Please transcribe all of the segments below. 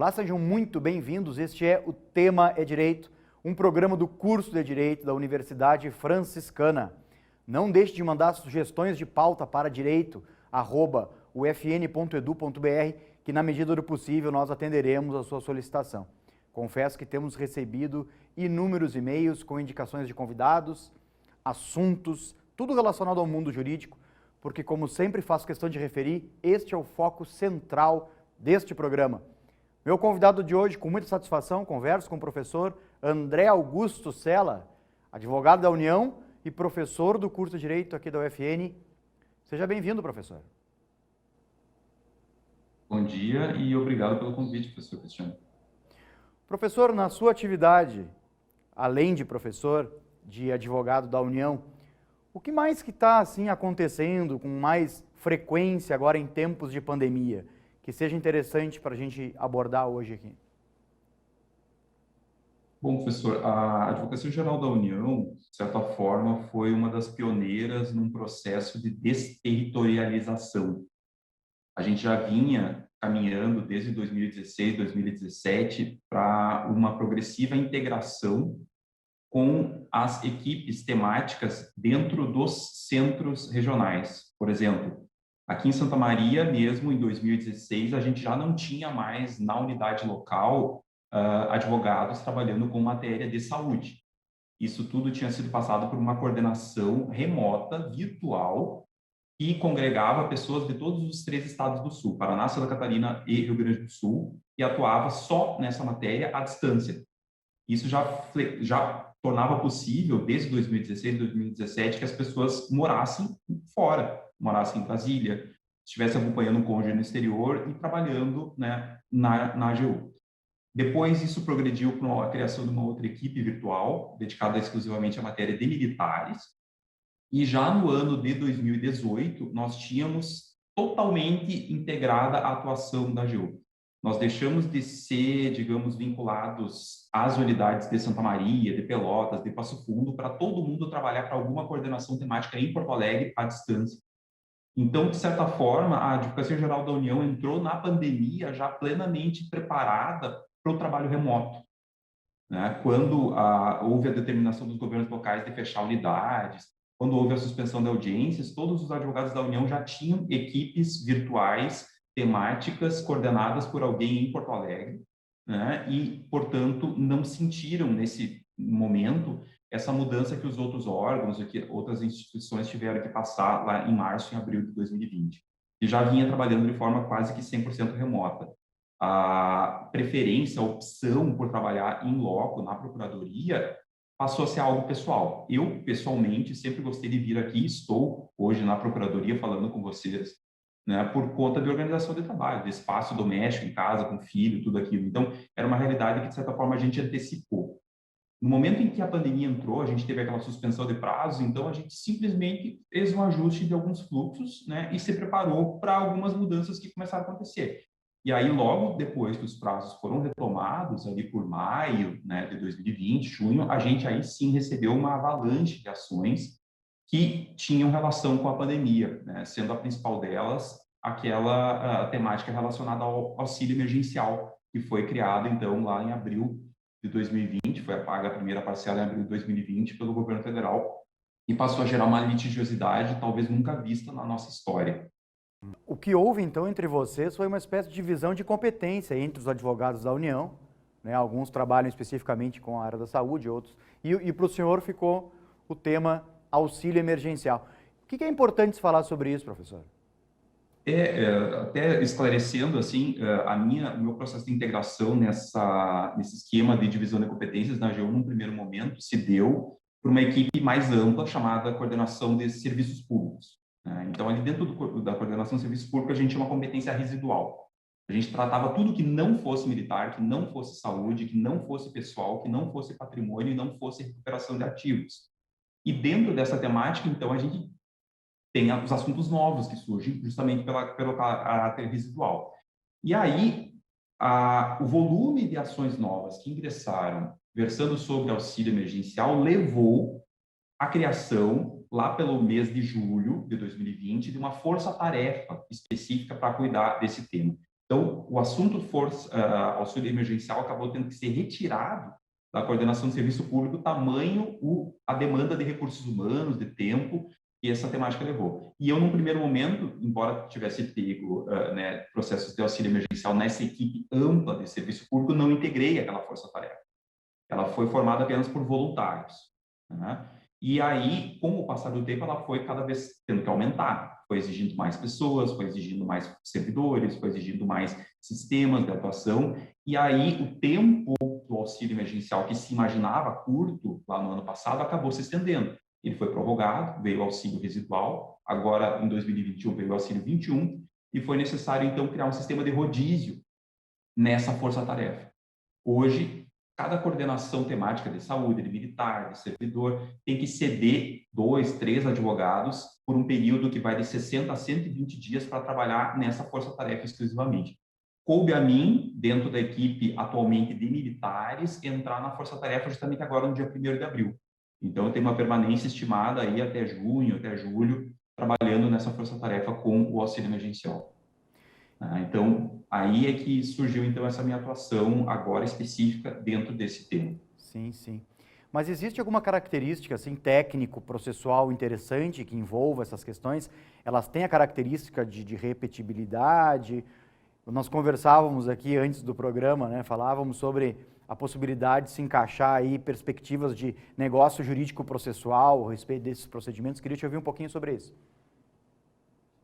Olá, sejam muito bem-vindos. Este é o Tema é Direito, um programa do curso de Direito da Universidade Franciscana. Não deixe de mandar sugestões de pauta para direito@ufn.edu.br, que na medida do possível nós atenderemos a sua solicitação. Confesso que temos recebido inúmeros e-mails com indicações de convidados, assuntos, tudo relacionado ao mundo jurídico, porque, como sempre faço questão de referir, este é o foco central deste programa. Meu convidado de hoje, com muita satisfação, converso com o professor André Augusto Sela, advogado da União e professor do curso de Direito aqui da UFN. Seja bem-vindo, professor. Bom dia e obrigado pelo convite, professor Cristiano. Professor, na sua atividade, além de professor, de advogado da União, o que mais que está assim acontecendo com mais frequência agora em tempos de pandemia, que seja interessante para a gente abordar hoje aqui? Bom, professor, a Advocacia Geral da União, de certa forma, foi uma das pioneiras num processo de desterritorialização. A gente já vinha caminhando desde 2016, 2017 para uma progressiva integração com as equipes temáticas dentro dos centros regionais. Por exemplo, aqui em Santa Maria, mesmo em 2016, a gente já não tinha mais na unidade local advogados trabalhando com matéria de saúde. Isso tudo tinha sido passado por uma coordenação remota, virtual, que congregava pessoas de todos os 3 estados do Sul, Paraná, Santa Catarina e Rio Grande do Sul, e atuava só nessa matéria à distância. Isso já tornava possível, desde 2016, 2017, que as pessoas morassem fora, morassem em Brasília, estivessem acompanhando um cônjuge no exterior e trabalhando, né, na AGU. Depois, isso progrediu para a criação de uma outra equipe virtual, dedicada exclusivamente à matéria de militares. E já no ano de 2018, nós tínhamos totalmente integrada a atuação da AGU. Nós deixamos de ser, digamos, vinculados às unidades de Santa Maria, de Pelotas, de Passo Fundo, para todo mundo trabalhar para alguma coordenação temática em Porto Alegre à distância. Então, de certa forma, a Advocacia Geral da União entrou na pandemia já plenamente preparada para o trabalho remoto, né? Quando houve a determinação dos governos locais de fechar unidades, quando houve a suspensão de audiências, todos os advogados da União já tinham equipes virtuais temáticas coordenadas por alguém em Porto Alegre, né? E, portanto, não sentiram nesse momento essa mudança que os outros órgãos, que outras instituições tiveram que passar lá em março e abril de 2020, e já vinha trabalhando de forma quase que 100% remota. A preferência, a opção por trabalhar em loco, na procuradoria, passou a ser algo pessoal. Eu, pessoalmente, sempre gostei de vir aqui, estou hoje na procuradoria falando com vocês, né, por conta de organização de trabalho, de espaço doméstico em casa, com filho, tudo aquilo. Então, era uma realidade que, de certa forma, a gente antecipou. No momento em que a pandemia entrou, a gente teve aquela suspensão de prazos, então a gente simplesmente fez um ajuste de alguns fluxos, né, e se preparou para algumas mudanças que começaram a acontecer. E aí, logo depois que os prazos foram retomados, ali por maio, né, de 2020, junho, a gente aí sim recebeu uma avalanche de ações que tinham relação com a pandemia, né, sendo a principal delas aquela temática relacionada ao auxílio emergencial, que foi criado, então, lá em abril de 2020, foi paga a primeira parcela em abril de 2020 pelo governo federal e passou a gerar uma litigiosidade talvez nunca vista na nossa história. O que houve, então, entre vocês foi uma espécie de divisão de competência entre os advogados da União, né? Alguns trabalham especificamente com a área da saúde, outros... E para o senhor ficou o tema auxílio emergencial. O que é importante se falar sobre isso, professor? Até esclarecendo, assim, o meu processo de integração nesse esquema de divisão de competências na AGU, num primeiro momento, se deu por uma equipe mais ampla, chamada Coordenação de Serviços Públicos, né? Então, ali dentro da Coordenação de Serviços Públicos, a gente tinha uma competência residual. A gente tratava tudo que não fosse militar, que não fosse saúde, que não fosse pessoal, que não fosse patrimônio e não fosse recuperação de ativos. E dentro dessa temática, então, a gente tem os assuntos novos que surgem justamente pelo caráter residual. E aí, o volume de ações novas que ingressaram, versando sobre auxílio emergencial, levou à criação, lá pelo mês de julho de 2020, de uma força-tarefa específica para cuidar desse tema. Então, o assunto auxílio emergencial acabou tendo que ser retirado da coordenação do serviço público, tamanho a demanda de recursos humanos, de tempo, que essa temática levou. E eu, num primeiro momento, embora tivesse pego processos de auxílio emergencial nessa equipe ampla de serviço público, não integrei aquela força-tarefa. Ela foi formada apenas por voluntários. Né? E aí, com o passar do tempo, ela foi cada vez tendo que aumentar. Foi exigindo mais pessoas, foi exigindo mais servidores, foi exigindo mais sistemas de atuação. E aí, o tempo do auxílio emergencial, que se imaginava curto lá no ano passado, acabou se estendendo. Ele foi prorrogado, veio o auxílio residual, agora, em 2021, veio o auxílio 21, e foi necessário, então, criar um sistema de rodízio nessa força-tarefa. Hoje, cada coordenação temática de saúde, de militar, de servidor, tem que ceder 2, 3 advogados por um período que vai de 60 a 120 dias para trabalhar nessa força-tarefa exclusivamente. Coube a mim, dentro da equipe atualmente de militares, entrar na força-tarefa justamente agora, no dia 1º de abril. Então, eu tenho uma permanência estimada aí até junho, até julho, trabalhando nessa força-tarefa com o auxílio emergencial. Então, aí é que surgiu, então, essa minha atuação agora específica dentro desse tema. Sim, sim. Mas existe alguma característica, assim, técnico-processual interessante que envolva essas questões? Elas têm a característica de repetibilidade? Nós conversávamos aqui antes do programa, né? Falávamos sobre a possibilidade de se encaixar aí perspectivas de negócio jurídico-processual a respeito desses procedimentos. Queria te ouvir um pouquinho sobre isso.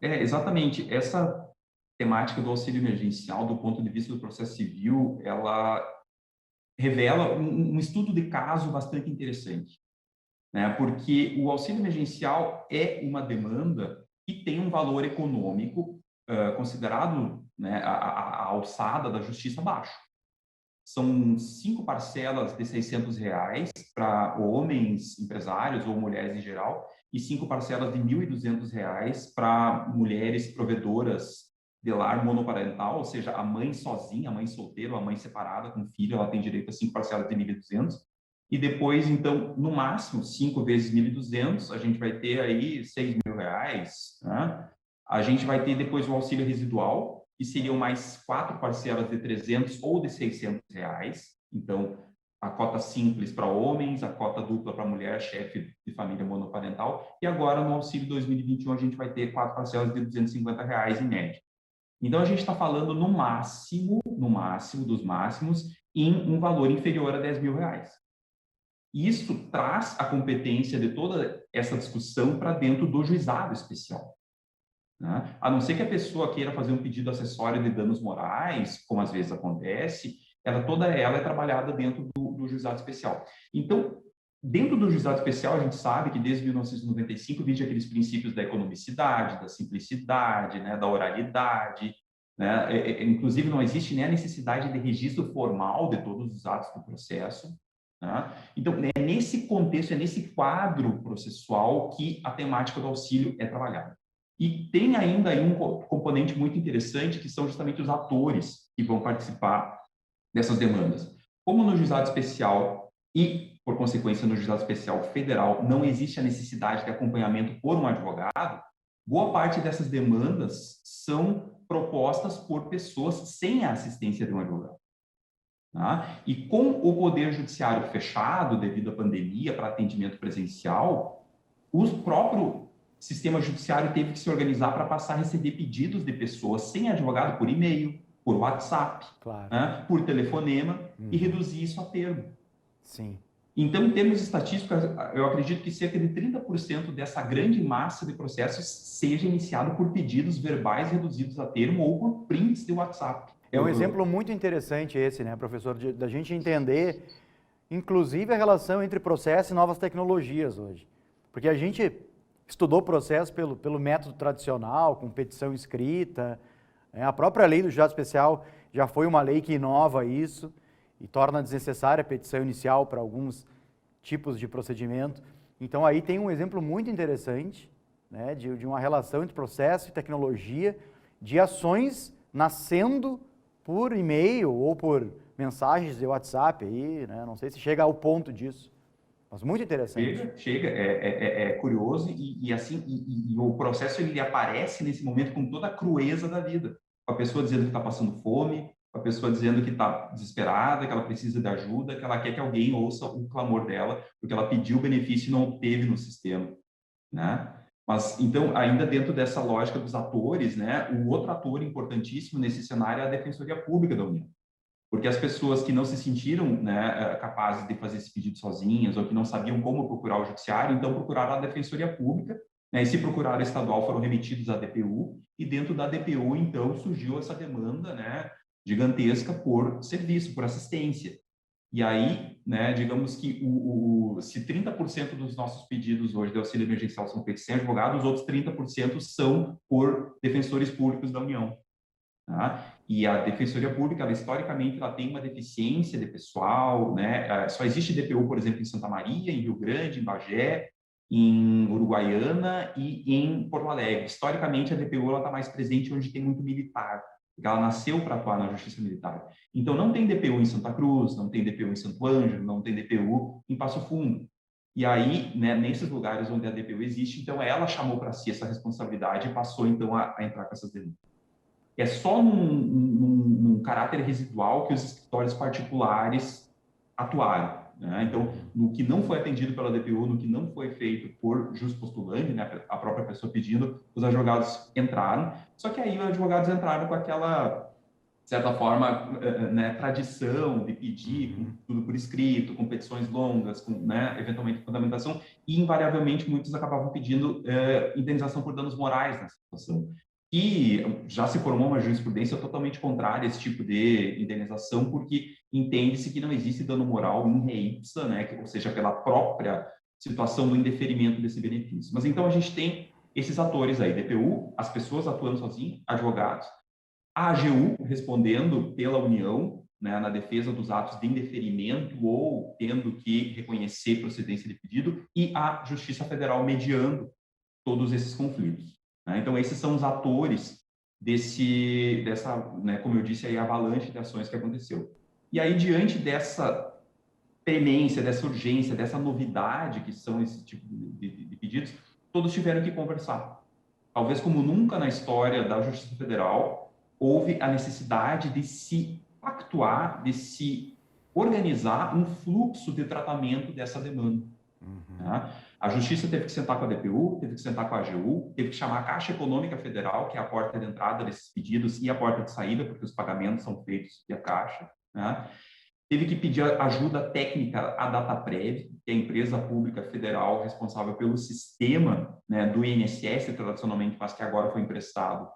Exatamente. Essa temática do auxílio emergencial, do ponto de vista do processo civil, ela revela um estudo de caso bastante interessante, né? Porque o auxílio emergencial é uma demanda que tem um valor econômico considerado, né, a alçada da justiça baixo. São 5 parcelas de R$ 600 para homens empresários ou mulheres em geral e 5 parcelas de R$ 1.200 para mulheres provedoras de lar monoparental, ou seja, a mãe sozinha, a mãe solteira, a mãe separada com filho, ela tem direito a 5 parcelas de 1.200. E depois, então, no máximo, 5 vezes 1.200, a gente vai ter aí R$ 6.000, né? A gente vai ter depois o auxílio residual, que seriam mais 4 parcelas de 300 ou de R$ 600. Então, a cota simples para homens, a cota dupla para mulher, chefe de família monoparental. E agora, no auxílio 2021, a gente vai ter 4 parcelas de R$ 250 em média. Então, a gente está falando no máximo dos máximos, em um valor inferior a R$ 10.000. Isso traz a competência de toda essa discussão para dentro do juizado especial. Né? A não ser que a pessoa queira fazer um pedido acessório de danos morais, como às vezes acontece, toda ela é trabalhada dentro do juizado especial. Então, dentro do juizado especial, a gente sabe que desde 1995 vige aqueles princípios da economicidade, da simplicidade, né, da oralidade, né? Inclusive, não existe nem a necessidade de registro formal de todos os atos do processo. Né? Então, é nesse contexto, é nesse quadro processual que a temática do auxílio é trabalhada. E tem ainda aí um componente muito interessante, que são justamente os atores que vão participar dessas demandas. Como no juizado especial e, por consequência, no juizado especial federal, não existe a necessidade de acompanhamento por um advogado, boa parte dessas demandas são propostas por pessoas sem a assistência de um advogado. Tá? E com o poder judiciário fechado devido à pandemia para atendimento presencial, o próprio sistema judiciário teve que se organizar para passar a receber pedidos de pessoas sem advogado por e-mail, por WhatsApp, claro, né, por telefonema, e reduzir isso a termo. Sim. Então, em termos estatísticos, eu acredito que cerca de 30% dessa grande massa de processos seja iniciado por pedidos verbais reduzidos a termo ou por prints de WhatsApp. É um exemplo muito interessante esse, né, professor, da gente entender, inclusive, a relação entre processo e novas tecnologias hoje. Porque a gente estudou o processo pelo método tradicional, com petição escrita. A própria lei do juizado especial já foi uma lei que inova isso e torna desnecessária a petição inicial para alguns tipos de procedimento. Então, aí tem um exemplo muito interessante, né, de uma relação entre processo e tecnologia, de ações nascendo por e-mail ou por mensagens de WhatsApp. Aí, né, não sei se chega ao ponto disso. Mas muito interessante. Chega, é curioso e assim, o processo ele aparece nesse momento com toda a crueza da vida. com a pessoa dizendo que está passando fome, com a pessoa dizendo que está desesperada, que ela precisa de ajuda, que ela quer que alguém ouça o clamor dela, porque ela pediu o benefício e não obteve no sistema, né? Mas, então, ainda dentro dessa lógica dos atores, né, o outro ator importantíssimo nesse cenário é a Defensoria Pública da União. Porque as pessoas que não se sentiram, né, capazes de fazer esse pedido sozinhas ou que não sabiam como procurar o judiciário, então procuraram a Defensoria Pública, né, e se procuraram a estadual foram remetidos à DPU, e dentro da DPU, então, surgiu essa demanda, né, gigantesca por serviço, por assistência. E aí, né, digamos que se 30% dos nossos pedidos hoje de auxílio emergencial são feitos sem advogado, os outros 30% são por defensores públicos da União. Tá? E a Defensoria Pública, ela, historicamente, ela tem uma deficiência de pessoal, né? Só existe DPU, por exemplo, em Santa Maria, em Rio Grande, em Bagé, em Uruguaiana e em Porto Alegre. Historicamente, a DPU está mais presente onde tem muito militar, porque ela nasceu para atuar na Justiça Militar. Então, não tem DPU em Santa Cruz, não tem DPU em Santo Ângelo, não tem DPU em Passo Fundo. E aí, né, nesses lugares onde a DPU existe, então ela chamou para si essa responsabilidade e passou, então, a entrar com essas denúncias. É só num caráter residual que os escritórios particulares atuaram, né? Então, no que não foi atendido pela DPU, no que não foi feito por justpostulante, né, a própria pessoa pedindo, os advogados entraram. Só que aí os advogados entraram com aquela, de certa forma, né, tradição de pedir tudo por escrito, com petições longas, com, né, eventualmente fundamentação, e invariavelmente muitos acabavam pedindo indenização por danos morais nessa situação. E já se formou uma jurisprudência totalmente contrária a esse tipo de indenização, porque entende-se que não existe dano moral in re ipsa, né, ou seja, pela própria situação do indeferimento desse benefício. Mas então a gente tem esses atores aí, DPU, as pessoas atuando sozinhas, advogados, a AGU respondendo pela União, né, na defesa dos atos de indeferimento ou tendo que reconhecer procedência de pedido, e a Justiça Federal mediando todos esses conflitos. Né? Então, esses são os atores dessa, né, como eu disse, aí, avalanche de ações que aconteceu. E aí, diante dessa premência, dessa urgência, dessa novidade que são esse tipo de pedidos, todos tiveram que conversar. Talvez como nunca na história da Justiça Federal, houve a necessidade de se pactuar, de se organizar um fluxo de tratamento dessa demanda. Tá? A Justiça teve que sentar com a DPU, teve que sentar com a AGU, teve que chamar a Caixa Econômica Federal, que é a porta de entrada desses pedidos, e a porta de saída, porque os pagamentos são feitos via Caixa. Né? Teve que pedir ajuda técnica à Dataprev, que é a empresa pública federal responsável pelo sistema, né, do INSS, tradicionalmente, mas que agora foi emprestado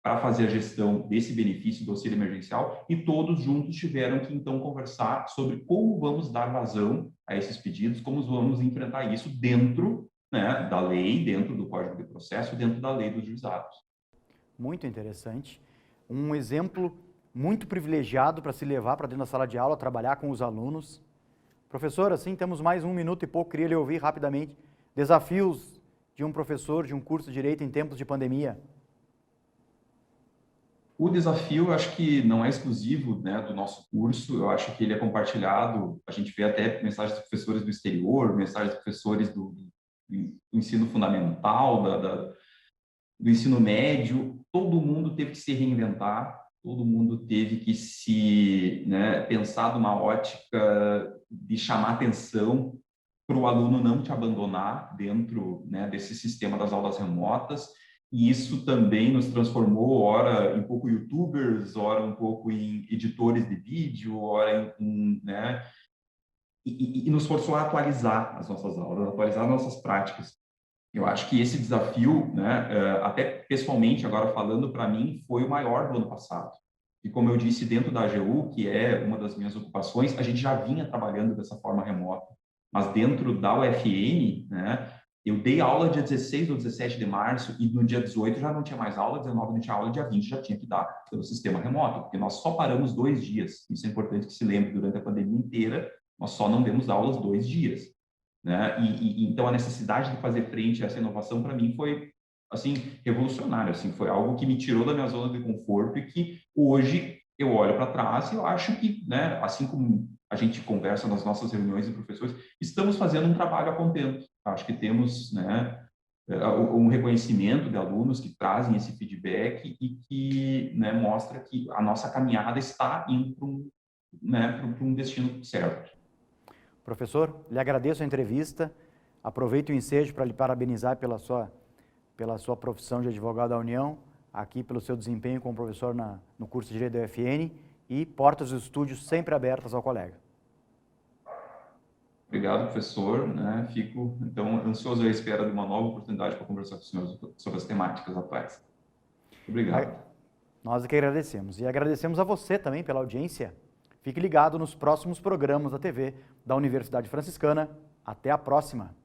para fazer a gestão desse benefício do auxílio emergencial, e todos juntos tiveram que, então, conversar sobre como vamos dar vazão a esses pedidos, como vamos enfrentar isso dentro, né, da lei, dentro do Código de Processo, dentro da lei dos juizados. Muito interessante. Um exemplo muito privilegiado para se levar para dentro da sala de aula, trabalhar com os alunos. Professor, assim, temos mais 1 minuto e pouco, queria lhe ouvir rapidamente. Desafios de um professor de um curso de Direito em tempos de pandemia. O desafio, eu acho que não é exclusivo, né, do nosso curso, eu acho que ele é compartilhado, a gente vê até mensagens de professores do exterior, mensagens de professores do ensino fundamental, do ensino médio, todo mundo teve que se reinventar, todo mundo teve que se, né, pensar de uma ótica de chamar atenção para o aluno não te abandonar dentro, né, desse sistema das aulas remotas. E isso também nos transformou, ora em pouco youtubers, ora um pouco em editores de vídeo, ora né, e nos forçou a atualizar as nossas aulas, atualizar as nossas práticas. Eu acho que esse desafio, né, até pessoalmente, agora falando para mim, foi o maior do ano passado. E como eu disse, dentro da AGU, que é uma das minhas ocupações, a gente já vinha trabalhando dessa forma remota. Mas dentro da UFN, né, eu dei aula dia 16 ou 17 de março e no dia 18 já não tinha mais aula, 19 não tinha aula, dia 20 já tinha que dar pelo sistema remoto, porque nós só paramos 2 dias. Isso é importante que se lembre, durante a pandemia inteira, nós só não demos aulas 2 dias. Né? Então a necessidade de fazer frente a essa inovação para mim foi assim revolucionário, assim, foi algo que me tirou da minha zona de conforto e que hoje eu olho para trás e eu acho que, né, assim como a gente conversa nas nossas reuniões de professores, estamos fazendo um trabalho a contento. Acho que temos, né, um reconhecimento de alunos que trazem esse feedback e que, né, mostra que a nossa caminhada está indo para um destino certo. Professor, lhe agradeço a entrevista, aproveito o ensejo para lhe parabenizar pela sua profissão de advogado da União, aqui pelo seu desempenho como professor no curso de Direito da UFN, e portas dos estúdios sempre abertas ao colega. Obrigado, professor. Né? Fico, então, ansioso à espera de uma nova oportunidade para conversar com o senhor sobre as temáticas atuais. Obrigado. Nós é que agradecemos. E agradecemos a você também pela audiência. Fique ligado nos próximos programas da TV da Universidade Franciscana. Até a próxima!